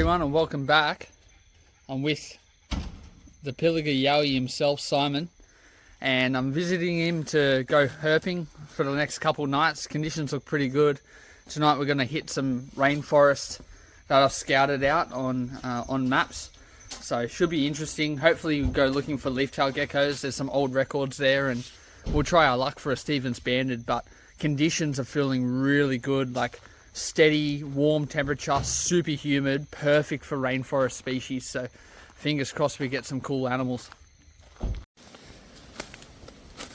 everyone, and welcome back. I'm with the Pilliga Yowie himself, Simon, and I'm visiting him to go herping for the next couple nights. Conditions look pretty good. Tonight we're going to hit some rainforest that I've scouted out on maps, so it should be interesting. Hopefully we'll go looking for leaf-tailed geckos. There's some old records there, and we'll try our luck for a Stevens banded, but conditions are feeling really good, like steady, warm temperature, super humid, perfect for rainforest species. So fingers crossed we get some cool animals.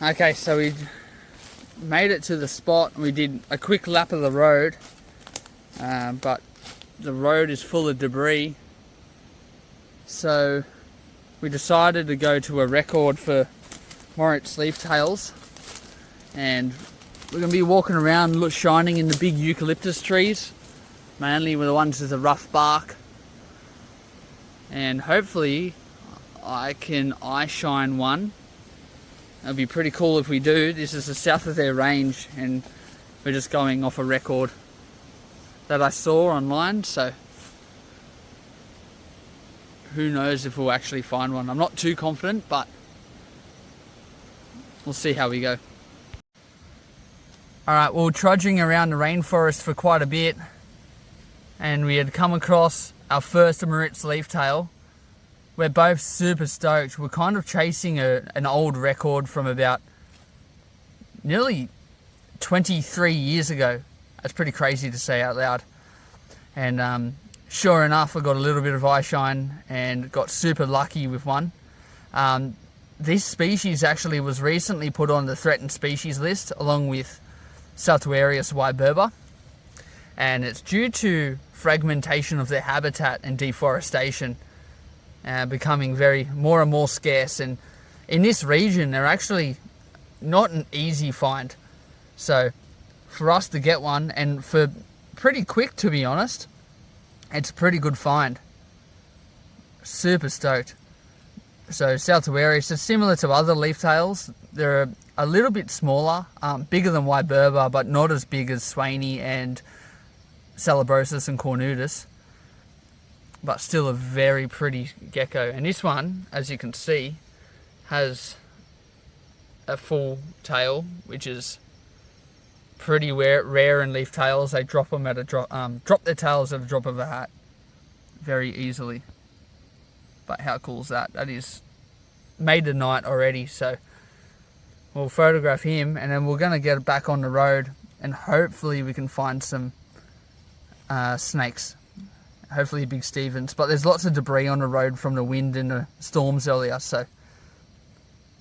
Okay, so we made it to the spot. We did a quick lap of the road, but the road is full of debris. So we decided to go to a record for Moritz leaf-tails, and we're going to be walking around shining in the big eucalyptus trees, mainly with the ones with the rough bark, and hopefully I can eye shine one. It'll be pretty cool if we do. This is the south of their range, and we're just going off a record that I saw online, so who knows if we'll actually find one. I'm not too confident, but we'll see how we go. Alright, we were trudging around the rainforest for quite a bit, and we had come across our first Moritz leaf-tail. We're both super stoked. We're kind of chasing an old record from about nearly 23 years ago. That's pretty crazy to say out loud. And sure enough, I got a little bit of eye shine and got super lucky with one. This species actually was recently put on the threatened species list along with Saltuarius wyberba, and it's due to fragmentation of their habitat and deforestation, becoming more and more scarce. And in this region, they're actually not an easy find. So for us to get one, and for pretty quick, to be honest, it's a pretty good find. Super stoked. So Saltuarius is similar to other leaf-tails. They're a little bit smaller, bigger than wyberba, but not as big as Swainey and Salabrosus and Cornutus, but still a very pretty gecko. And this one, as you can see, has a full tail, which is pretty rare in leaf-tails. They drop them at drop their tails at a drop of a hat very easily. But how cool is that? That is made the night already. So we'll photograph him, and then we're going to get back on the road, and hopefully we can find some snakes. Hopefully big Stevens. But there's lots of debris on the road from the wind and the storms earlier, so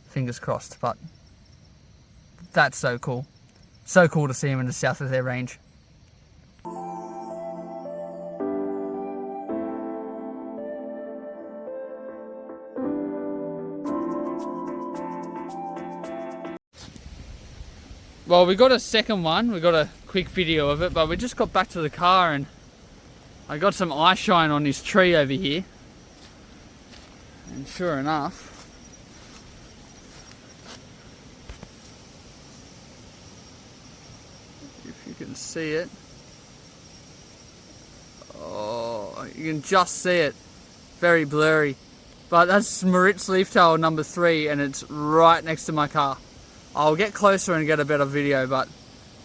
fingers crossed. But that's so cool. So cool to see him in the south of their range. Well, we got a second one. We got a quick video of it, but we just got back to the car and I got some eye shine on this tree over here. And sure enough, if you can see it, oh, you can just see it, very blurry, but that's Moritz leaf-tail number 3, and it's right next to my car. I'll get closer and get a better video, but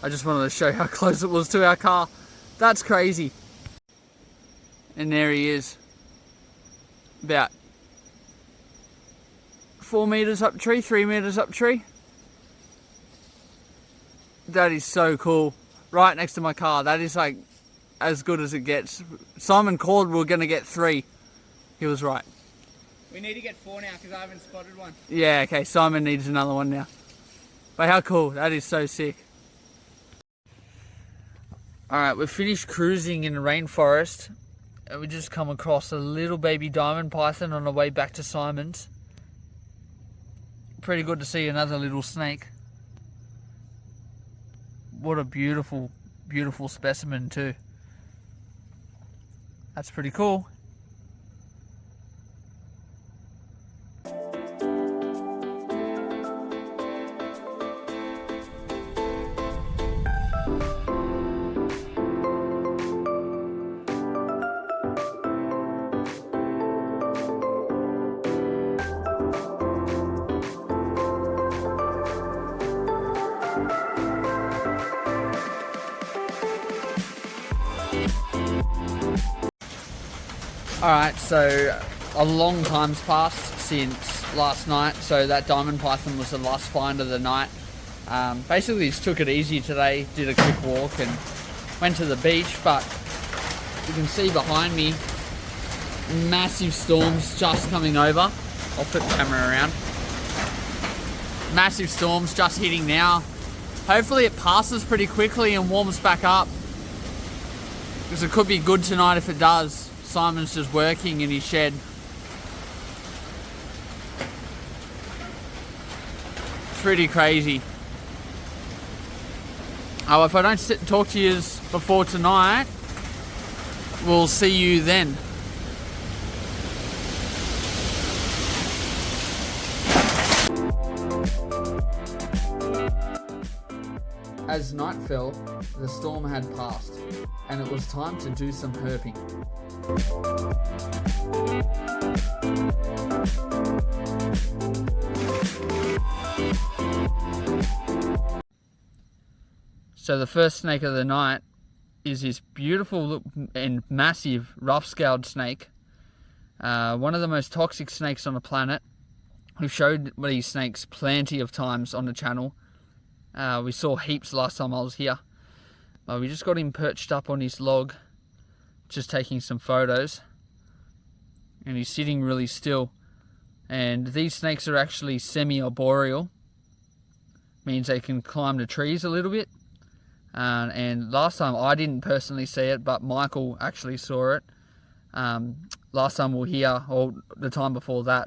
I just wanted to show how close it was to our car. That's crazy. And there he is, about 4 meters up tree, 3 meters up tree. That is so cool. Right next to my car. That is like as good as it gets. Simon called we were going to get 3. He was right. We need to get 4 now because I haven't spotted one. Yeah, okay, Simon needs another one now. But how cool, that is so sick. Alright, we've finished cruising in the rainforest, and we just come across a little baby diamond python on the way back to Simon's. Pretty good to see another little snake. What a beautiful, beautiful specimen too. That's pretty cool. Alright, so a long time's passed since last night, so that diamond python was the last find of the night. Basically just took it easy today, did a quick walk and went to the beach, but you can see behind me massive storms just coming over. I'll flip the camera around. Massive storms just hitting now. Hopefully it passes pretty quickly and warms back up, because it could be good tonight if it does. Simon's just working in his shed. Pretty crazy. Oh, if I don't talk to you before tonight, we'll see you then. As night fell, the storm had passed, and it was time to do some herping. So the first snake of the night is this beautiful and massive rough-scaled snake. One of the most toxic snakes on the planet. We've showed these snakes plenty of times on the channel. We saw heaps last time I was here. We just got him perched up on his log, just taking some photos. And he's sitting really still. And these snakes are actually semi-arboreal. Means they can climb the trees a little bit. And last time I didn't personally see it, but Michael actually saw it. Last time we were here, or the time before that,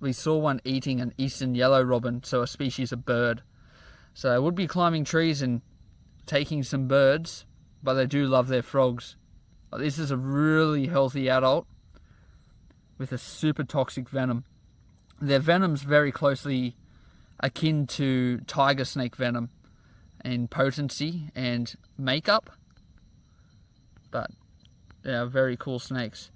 we saw one eating an eastern yellow robin, so a species of bird. So they would be climbing trees and taking some birds, but they do love their frogs. This is a really healthy adult with a super toxic venom. Their venom's very closely akin to tiger snake venom in potency and makeup, but yeah, very cool snakes.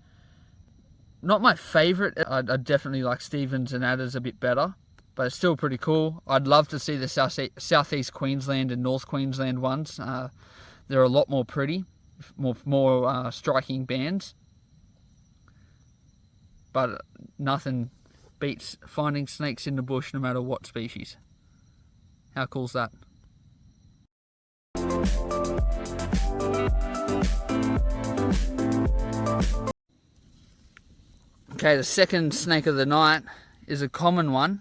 Not my favorite. I definitely like Stevens and Adders a bit better, but it's still pretty cool. I'd love to see the southeast Queensland and North Queensland ones. They're a lot more pretty, more striking bands, but nothing beats finding snakes in the bush no matter what species. How cool's that? Okay, the second snake of the night is a common one.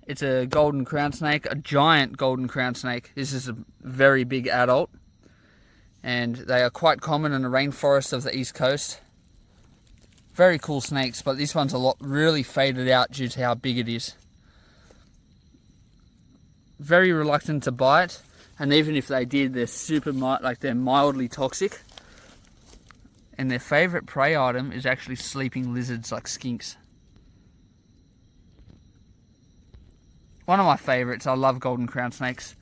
It's a golden crown snake, a giant golden crown snake. This is a very big adult, and they are quite common in the rainforest of the east coast. Very cool snakes, but this one's really faded out due to how big it is. Very reluctant to bite, and even if they did, they're mildly toxic. And their favorite prey item is actually sleeping lizards like skinks. One of my favorites. I love golden crown snakes.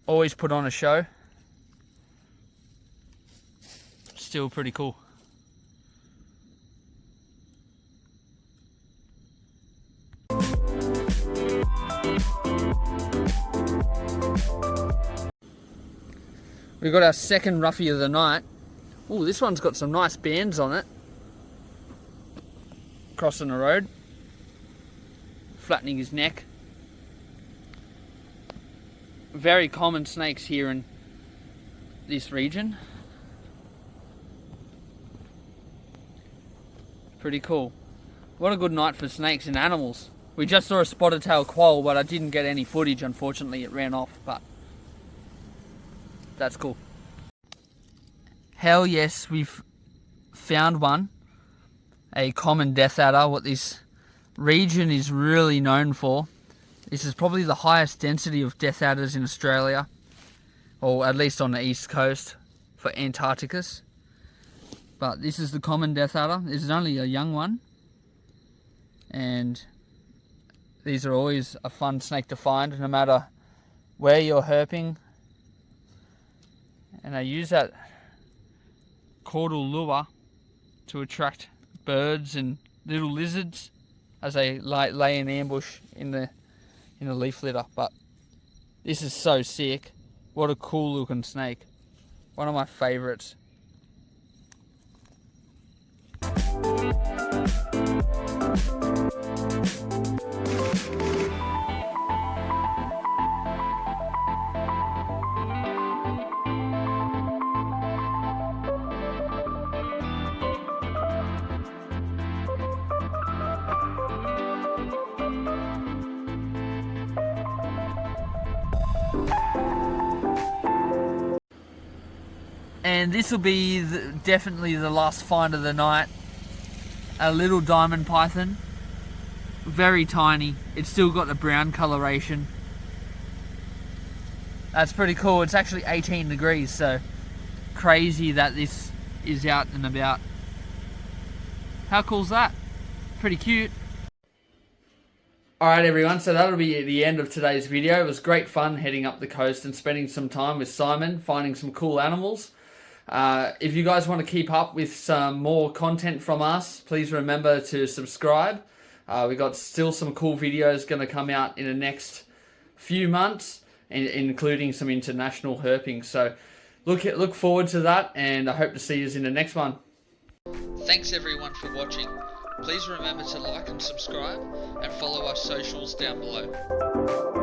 Always put on a show. Still pretty cool. We've got our second roughie of the night. Oh, this one's got some nice bands on it. Crossing the road. Flattening his neck. Very common snakes here in this region. Pretty cool. What a good night for snakes and animals. We just saw a spotted tail quoll, but I didn't get any footage, unfortunately. It ran off, but that's cool. Hell yes, we've found one. A common death adder, what this region is really known for. This is probably the highest density of death adders in Australia, or at least on the east coast for Antarcticus. But this is the common death adder. This is only a young one, and these are always a fun snake to find no matter where you're herping. And I use that caudal lure to attract birds and little lizards as they lay in ambush in the leaf litter. But this is so sick. What a cool looking snake. One of my favorites. And this will be definitely the last find of the night. A little diamond python. Very tiny. It's still got the brown coloration. That's pretty cool. It's actually 18 degrees, so crazy that this is out and about. How cool's that? Pretty cute. Alright everyone, so that'll be the end of today's video. It was great fun heading up the coast and spending some time with Simon, finding some cool animals. If you guys want to keep up with some more content from us, please remember to subscribe. We got still some cool videos going to come out in the next few months, including some international herping. So look forward to that, and I hope to see you in the next one. Thanks everyone for watching. Please remember to like and subscribe and follow our socials down below.